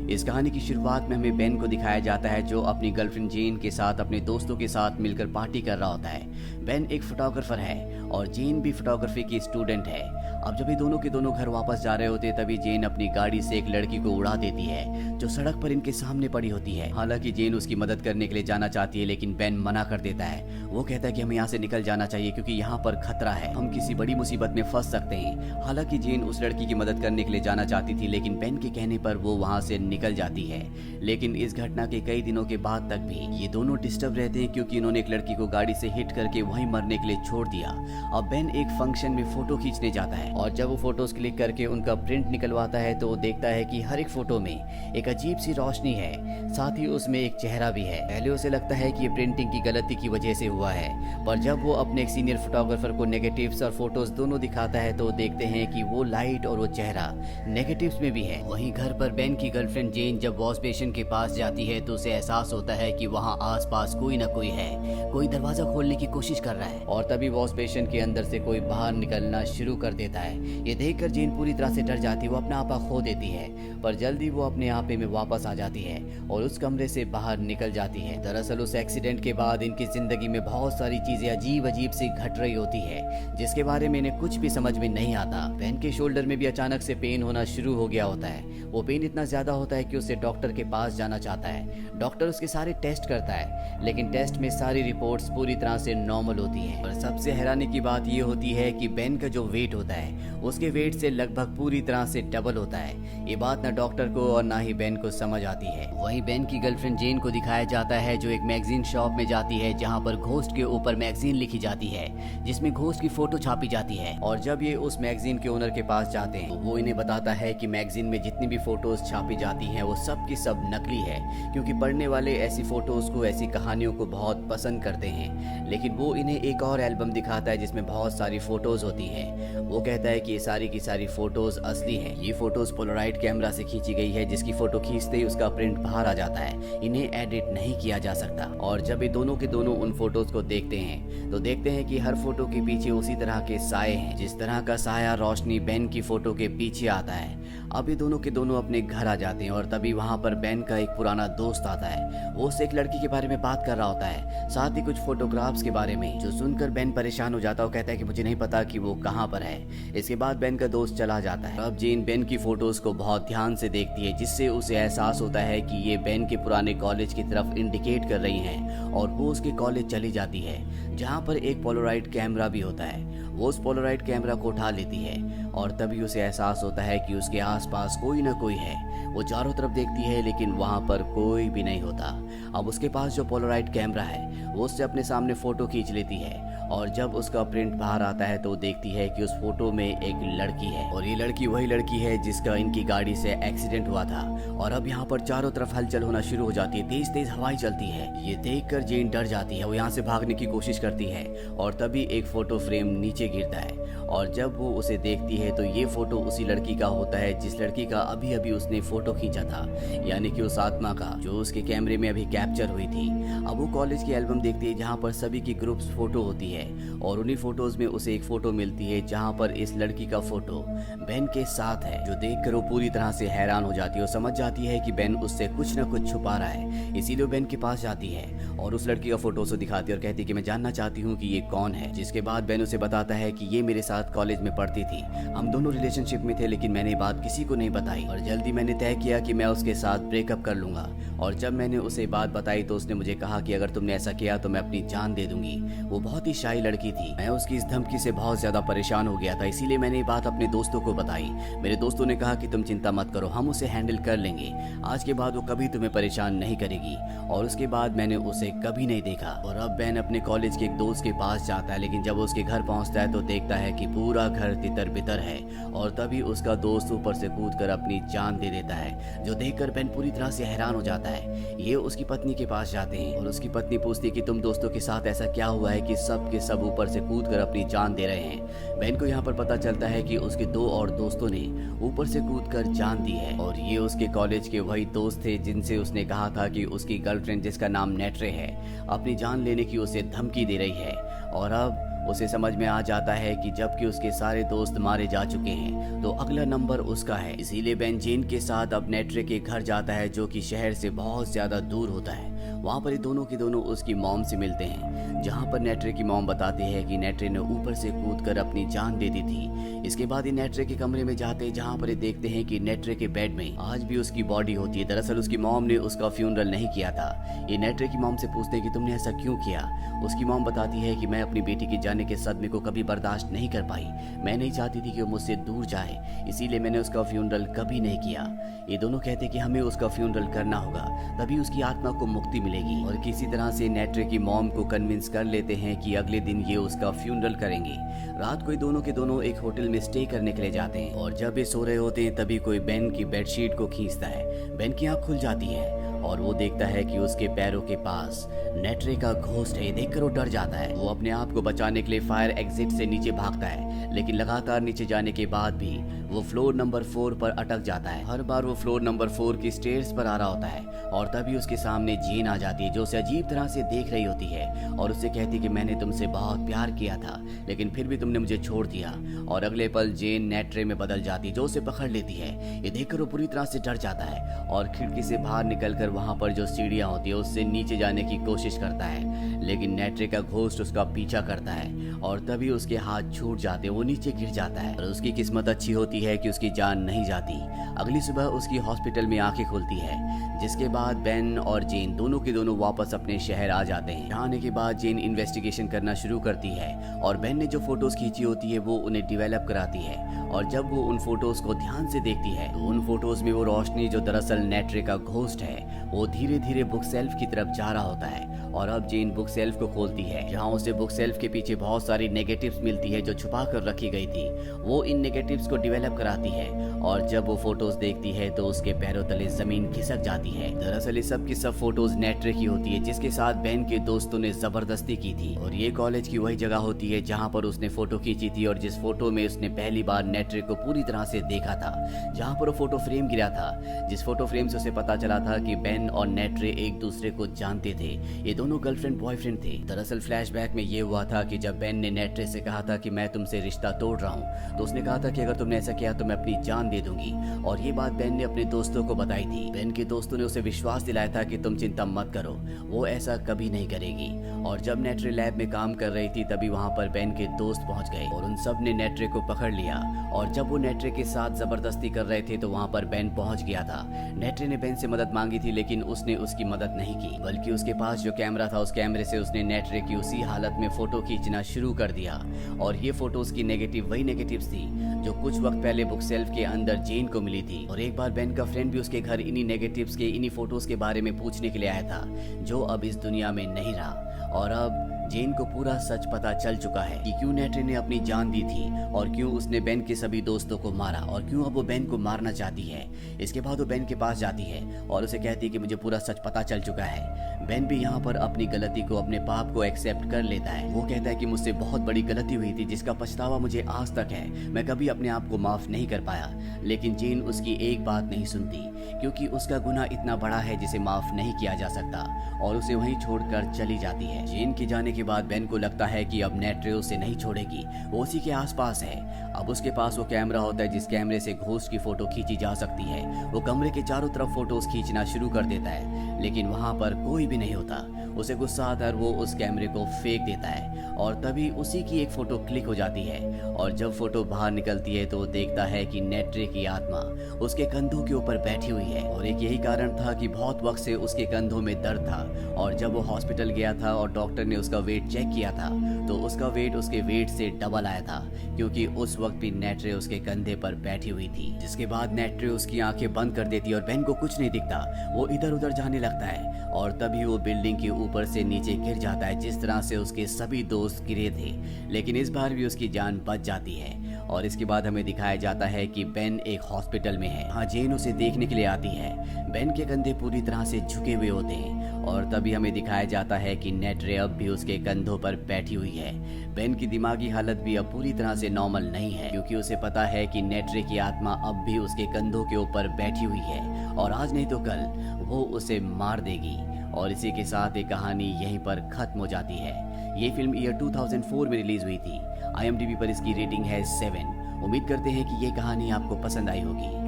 इस कहानी की शुरुआत में हमें बेन को दिखाया जाता है जो अपनी गर्लफ्रेंड जेन के साथ अपने दोस्तों के साथ मिलकर पार्टी कर रहा होता है। बेन एक फोटोग्राफर है और जेन भी फोटोग्राफी की स्टूडेंट है। अब जब ये दोनों के दोनों घर वापस जा रहे होते तभी जेन अपनी गाड़ी से एक लड़की को उड़ा देती है जो सड़क पर इनके सामने पड़ी होती है। हालांकि जेन उसकी मदद करने के लिए जाना चाहती है लेकिन बेन मना कर देता है। वो कहता है कि हमें यहाँ से निकल जाना चाहिए क्योंकि यहाँ पर खतरा है, हम किसी बड़ी मुसीबत में फंस सकते हैं। हालांकि जेन उस लड़की की मदद करने के लिए जाना चाहती थी लेकिन बेन के कहने पर वो वहाँ से निकल जाती है। लेकिन इस घटना के कई दिनों के बाद तक भी ये दोनों डिस्टर्ब रहते हैं क्योंकि इन्होंने एक लड़की को गाड़ी से हिट करके वहीं मरने के लिए छोड़ दिया। अब बेन एक फंक्शन में फोटो खींचने जाता है और जब वो फोटोज क्लिक करके उनका प्रिंट निकलवाता है तो वो देखता है कि हर एक फोटो में एक अजीब सी रोशनी है, साथ ही उसमें एक चेहरा भी है। पहले उसे लगता है कि ये प्रिंटिंग की गलती की वजह से हुआ है, पर जब वो अपने एक सीनियर फोटोग्राफर को नेगेटिव्स और फोटोज दोनों दिखाता है तो देखते हैं कि वो लाइट और वो चेहरा नेगेटिव्स में भी है। वहीं घर पर बेन की गर्लफ्रेंड जेन जब वॉश बेसिन के पास जाती है तो उसे एहसास होता है कि वहाँ आसपास कोई ना कोई है, कोई दरवाजा खोलने की कोशिश कर रहा है और तभी वॉश बेसिन के अंदर से कोई बाहर निकलना शुरू कर देता है। ये देखकर जेन पूरी तरह से डर जाती है, वो अपना आपा खो देती है, पर जल्दी वो अपने आपे में वापस आ जाती है और उस कमरे से बाहर निकल जाती है। दरअसल उस एक्सीडेंट के बाद इनकी जिंदगी में बहुत सारी चीजें अजीब अजीब सी घट रही होती है जिसके बारे में इन्हें कुछ भी समझ में नहीं आता। बेन के शोल्डर में भी अचानक से पेन होना शुरू हो गया होता है। वो पेन इतना ज्यादा होता है कि उसे डॉक्टर के पास जाना चाहता है। डॉक्टर उसके सारे टेस्ट करता है लेकिन टेस्ट में सारी रिपोर्ट्स पूरी तरह से नॉर्मल होती हैं। पर सबसे हैरानी की बात ये होती है कि बेन का जो वेट होता है उसके वेट से लगभग पूरी तरह से डबल होता है। ये बात ना डॉक्टर को और ना ही बेन को समझ आती है। वहीं बेन की गर्लफ्रेंड जेन को दिखाया जाता है जो एक मैगजीन शॉप में जाती है जहां पर घोस्ट के ऊपर मैगजीन लिखी जाती है जिसमें घोस्ट की फोटो छापी जाती है। और जब ये उस मैगजीन के ओनर के पास जाते हैं तो वो इन्हें बताता है कि मैगजीन में जितनी भी फोटोज छापी जाती हैं वो सब की सब नकली है क्योंकि पढ़ने वाले ऐसी फोटोज को, ऐसी कहानियों को बहुत पसंद करते हैं। लेकिन वो इन्हें एक और एल्बम दिखाता है जिसमें बहुत सारी फोटोज होती हैं। वो कहता है कि ये सारी की सारी फोटोज असली हैं। ये फोटोज पोलराइड कैमरा से खींची गई है जिसकी फोटो खींचते ही उसका प्रिंट बाहर आ जाता है, इन्हें एडिट नहीं किया जा सकता। और जब ये दोनों के दोनों उन फोटोज को देखते हैं तो देखते हैं कि हर फोटो के पीछे उसी तरह के साए हैं जिस तरह का साया रोशनी बेन की फोटो के पीछे आता है। अब ये दोनों के दोनों अपने घर आ जाते हैं और तभी वहाँ पर बेन का एक पुराना दोस्त आता है। वो उससे एक लड़की के बारे में बात कर रहा होता है, साथ ही कुछ फोटोग्राफ्स के बारे में, जो सुनकर बेन परेशान हो जाता है। वो कहता है कि मुझे नहीं पता कि वो कहाँ पर है। इसके बाद बेन का दोस्त चला जाता है। अब जेन बेन की फोटोज को बहुत ध्यान से देखती है जिससे उसे एहसास होता है कि ये बेन के पुराने कॉलेज की तरफ इंडिकेट कर रही हैं और वो उसके कॉलेज चली जाती है जहाँ पर एक पोलराइड कैमरा भी होता है। वो उस पोलराइड कैमरा को उठा लेती है और तभी उसे एहसास होता है कि उसके आसपास कोई ना कोई है। वो चारों तरफ देखती है लेकिन वहाँ पर कोई भी नहीं होता। अब उसके पास जो पोलराइड कैमरा है वो उससे अपने सामने फोटो खींच लेती है और जब उसका प्रिंट बाहर आता है तो देखती है कि उस फोटो में एक लड़की है और ये लड़की वही लड़की है जिसका इनकी गाड़ी से एक्सीडेंट हुआ था। और अब यहाँ पर चारों तरफ हलचल होना शुरू हो जाती है, तेज तेज हवाएं चलती है। ये देखकर जेन डर जाती है, वो यहाँ से भागने की कोशिश करती है और तभी एक फोटो फ्रेम नीचे गिरता है और जब वो उसे देखती है तो ये फोटो उसी लड़की का होता है जिस लड़की का अभी अभी उसने फोटो खींचा था, यानी कि उस आत्मा का जो उसके कैमरे में अभी कैप्चर हुई थी। अब वो कॉलेज की एल्बम देखती है जहाँ पर सभी की ग्रुप्स फोटो होती है और उन्हीं फोटोज में उसे एक फोटो मिलती है जहाँ पर इस लड़की का फोटो बेन के साथ है, जो देखकर वो पूरी तरह से हैरान हो जाती है और समझ जाती है कि बेन उससे कुछ न कुछ छुपा रहा है। इसीलिए बेन के पास जाती है और उस लड़की का फोटो उसे दिखाती है और कहती है कि मैं जानना चाहती हूँ कि ये कौन है। जिसके बाद बेन उसे बताता है कि ये मेरे साथ कॉलेज में पढ़ती थी, हम दोनों रिलेशनशिप में थे लेकिन मैंने बात किसी को नहीं बताई और जल्दी मैंने तय किया कि मैं उसके साथ ब्रेकअप कर लूंगा। और जब मैंने उसे बात बताई तो उसने मुझे कहा कि अगर तुमने ऐसा किया तो मैं अपनी जान दे दूंगी। वो बहुत ही शाई लड़की थी। मैं उसकी इस धमकी से बहुत ज्यादा परेशान हो गया था, इसीलिए मैंने ये बात अपने दोस्तों को बताई। मेरे दोस्तों ने कहा कि तुम चिंता मत करो, हम उसे हैंडल कर लेंगे, आज के बाद वो कभी तुम्हें परेशान नहीं करेगी। और उसके बाद मैंने उसे कभी नहीं देखा। और अब बेन अपने कॉलेज के एक दोस्त के पास जाता है लेकिन जब उसके घर पहुंचता है तो देखता है कि पूरा घर तितर बितर है और तभी उसका दोस्त ऊपर से कूदकर अपनी जान दे देता है, जो देखकर बेन पूरी तरह से हैरान हो जाता है। ये उसकी पत्नी के पास जाते हैं और उसकी पत्नी पूछती है कि तुम दोस्तों के साथ ऐसा क्या हुआ है कि सब के सब ऊपर से कूदकर अपनी जान दे रहे हैं। बेन को यहाँ पर पता चलता है कि उसके दो और दोस्तों ने ऊपर से कूदकर जान दी है और ये उसके कॉलेज के वही दोस्त थे जिनसे उसने कहा था कि उसकी गर्लफ्रेंड जिसका नाम नेट्रे है अपनी जान लेने की उसे धमकी दे रही है। और अब उसे समझ में आ जाता है कि जबकि उसके सारे दोस्त मारे जा चुके हैं तो अगला नंबर उसका है। इसीलिए बेन जेन के साथ अब नेट्रे के घर जाता है जो कि शहर से बहुत ज्यादा दूर होता है। वहाँ पर ये दोनों के दोनों उसकी मॉम से मिलते हैं, जहाँ पर नेट्रे की मॉम बताती है कि नेट्रे ने ऊपर से कूदकर अपनी जान दे दी थी। इसके बाद ये नेट्रे के कमरे में जाते हैं, जहाँ पर ये देखते हैं कि नेट्रे के बेड में आज भी उसकी बॉडी होती है। दरअसल उसकी मॉम ने उसका फ्यूनरल नहीं किया था। ये नेट्रे की मॉम से पूछते हैं कि तुमने ऐसा क्यों किया। उसकी मॉम बताती है कि मैं अपनी बेटी के जाने के सदमे को कभी बर्दाश्त नहीं कर पाई। मैं नहीं चाहती थी कि वो मुझसे दूर जाए, इसीलिए मैंने उसका फ्यूनरल कभी नहीं किया। ये दोनों कहते कि हमें उसका फ्यूनरल करना होगा, तभी उसकी आत्मा को मुक्ति मिलेगी। और किसी तरह से नेट्रे की मॉम को कन्विंस कर लेते हैं कि अगले दिन ये उसका फ्यूनरल करेंगे। रात को ये दोनों के दोनों एक होटल में स्टे करने के लिए जाते हैं और जब ये सो रहे होते हैं तभी कोई बेन की बेडशीट को खींचता है। बेन की आंख खुल जाती है और वो देखता है कि उसके पैरों के पास नेट्रे का घोस्ट है। देखकर वो डर जाता है। वो अपने आप को बचाने के लिए फायर एग्जिट से नीचे भागता है, लेकिन लगातार नीचे जाने के बाद भी वो फ्लोर नंबर 4 पर अटक जाता है। हर बार वो फ्लोर नंबर 4 की स्टेयर्स पर आ रहा होता है और तभी उसके सामने जेन आ जाती है, जो उसे अजीब तरह से देख रही होती है और उससे कहती कि मैंने तुमसे बहुत प्यार किया था, लेकिन फिर भी तुमने मुझे छोड़ दिया। और अगले पल जेन नेट्रे में बदल जाती, जो उसे पकड़ लेती है। ये देखकर वो पूरी तरह से डर जाता है और खिड़की से बाहर निकलकर वहां पर जो सीढ़ियां होती है उससे नीचे जाने की कोशिश करता है, लेकिन नेट्रे का घोस्ट उसका पीछा करता है और तभी उसके हाथ छूट जाते, वो नीचे गिर जाता है। और उसकी किस्मत अच्छी होती है कि उसकी जान नहीं जाती। अगली सुबह उसकी हॉस्पिटल में आंखें खुलती है, जिसके बाद बेन और जेन दोनों के दोनों वापस अपने शहर आ जाते हैं। आने के बाद जेन इन्वेस्टिगेशन करना शुरू करती है और बेन ने जो फोटोज खींची होती है वो उन्हें डेवलप कराती है। और जब वो उन फोटोज को ध्यान से देखती है तो उन फोटोज में वो रोशनी जो दरअसल नेट्रे का घोस्ट है वो धीरे धीरे बुक सेल्फ की तरफ जा रहा होता है। और अब जेन बुक सेल्फ को खोलती है, जहाँ उसे बुक सेल्फ के पीछे बहुत सारी नेगेटिव्स मिलती है जो छुपा कर रखी गई थी। वो इन नेगेटिव्स को डेवलप कराती है और जब वो फोटोज देखती है तो उसके पैरों तले जमीन खिसक जाती है। दरअसल ये सब की सब फोटोज नेट्रे की होती है, जिसके साथ बेन के दोस्तों ने जबरदस्ती की थी। और ये कॉलेज की वही जगह होती है जहाँ पर उसने फोटो खींची थी और जिस फोटो में उसने पहली बार नेट्रे को पूरी तरह से देखा था, जहाँ पर वो फोटो फ्रेम गिरा था, जिस फोटो फ्रेम से उसे पता चला था कि बेन और नेट्रे एक दूसरे को जानते थे। ये दोनों गर्लफ्रेंड बॉयफ्रेंड थे। दरअसल फ्लैशबैक में ये हुआ था कि जब बेन ने नेट्रे से कहा था कि मैं तुमसे रिश्ता तोड़ रहा हूँ, तो उसने कहा था कि अगर तुमने ऐसा किया तो मैं अपनी जान दे दूंगी। और ये बात बेन ने अपने दोस्तों को बताई थी। बेन के दोस्तों ने उसे विश्वास दिलाया था कि तुम चिंता मत करो, वो ऐसा कभी नहीं करेगी। और जब नेट्रे लैब में काम कर रही थी तभी वहाँ पर बेन के दोस्त पहुँच गए और उन सब ने नेट्रे को पकड़ लिया। और जब वो नेट्रे के साथ जबरदस्ती कर रहे थे तो वहाँ पर बेन पहुँच गया था। नेट्रे ने बेन से मदद मांगी थी, लेकिन उसने उसकी मदद नहीं की, बल्कि उसके पास जो कैमरा था उस कैमरे से उसने नेट्रे की उसी हालत में फोटो खींचना शुरू कर दिया। और ये फोटोज की नेगेटिव वही नेगेटिव्स थी जो कुछ वक्त पहले बुक सेल्फ के अंदर जेन को मिली थी। और एक बार बेन का फ्रेंड भी उसके घर इन्हीं नेगेटिव्स के इन्हीं फोटोज के बारे में पूछने के लिए आया था, जो अब इस दुनिया में नहीं रहा। और अब जेन को पूरा सच पता चल चुका है कि क्यों नेट्रे ने अपनी जान दी थी और क्यों उसने बेन के सभी दोस्तों को मारा और क्यों अब वो बेन को मारना चाहती है। इसके बाद वो बेन के पास जाती है और उसे कहती है कि मुझे पूरा सच पता चल चुका है। बेन भी यहाँ पर अपनी गलती को, अपने पाप को एक्सेप्ट कर लेता है। वो कहता है कि मुझसे बहुत बड़ी गलती हुई थी जिसका पछतावा मुझे आज तक है। मैं कभी अपने आप को माफ नहीं कर पाया। लेकिन जेन उसकी एक बात नहीं सुनती, क्योंकि उसका गुनाह इतना बड़ा है जिसे माफ नहीं किया जा सकता, और उसे वहीं छोड़कर चली जाती है। जेन के जाने के बाद बेन को लगता है कि अब नेट्रे उसे नहीं छोड़ेगी, वो उसी के आसपास है। अब उसके पास वो कैमरा होता है जिस कैमरे से घोस्ट की फोटो खींची जा सकती है। वो कमरे के चारों तरफ फोटोज खींचना शुरू कर देता है, लेकिन वहाँ पर कोई भी नहीं होता। उसे गुस्सा आता है, वो उस कैमरे को फेंक देता है और तभी उसी की एक फोटो क्लिक हो जाती है। और जब फोटो बाहर निकलती है तो वो देखता है कि नेट्रे की आत्मा उसके कंधों के ऊपर बैठी हुई है। और एक यही कारण था कि बहुत वक्त से उसके कंधों में दर्द था। और जब वो हॉस्पिटल गया था और डॉक्टर ने उसका वेट चेक किया था तो उसका वेट उसके वेट से डबल आया था, क्योंकि उस वक्त भी नेट्रे उसके कंधे पर बैठी हुई थी। जिसके बाद नेट्रे उसकी आंखें बंद कर देती और बेन को कुछ नहीं दिखता। वो इधर उधर जाने लगता है और तभी वो बिल्डिंग के ऊपर से नीचे गिर जाता है, जिस तरह से उसके सभी दोस्त गिरे थे। लेकिन इस बार भी उसकी जान बच जाती है। और इसके बाद हमें दिखाया जाता है कि बेन एक हॉस्पिटल में है। हाँ, जेन उसे देखने के लिए आती है। बेन के कंधे पूरी तरह से झुके हुए होते हैं और तभी हमें दिखाया जाता है कि नेट्रे अब भी उसके कंधों पर बैठी हुई है। बेन की दिमागी हालत भी अब पूरी तरह से नॉर्मल नहीं है, क्योंकि उसे पता है कि नेट्रे की आत्मा अब भी उसके कंधों के ऊपर बैठी हुई है और आज नहीं तो कल वो उसे मार देगी। और इसी के साथ ये कहानी यहीं पर खत्म हो जाती है। ये फिल्म ईयर 2004 में रिलीज हुई थी। IMDb पर इसकी रेटिंग है 7। उम्मीद करते हैं कि ये कहानी आपको पसंद आई होगी।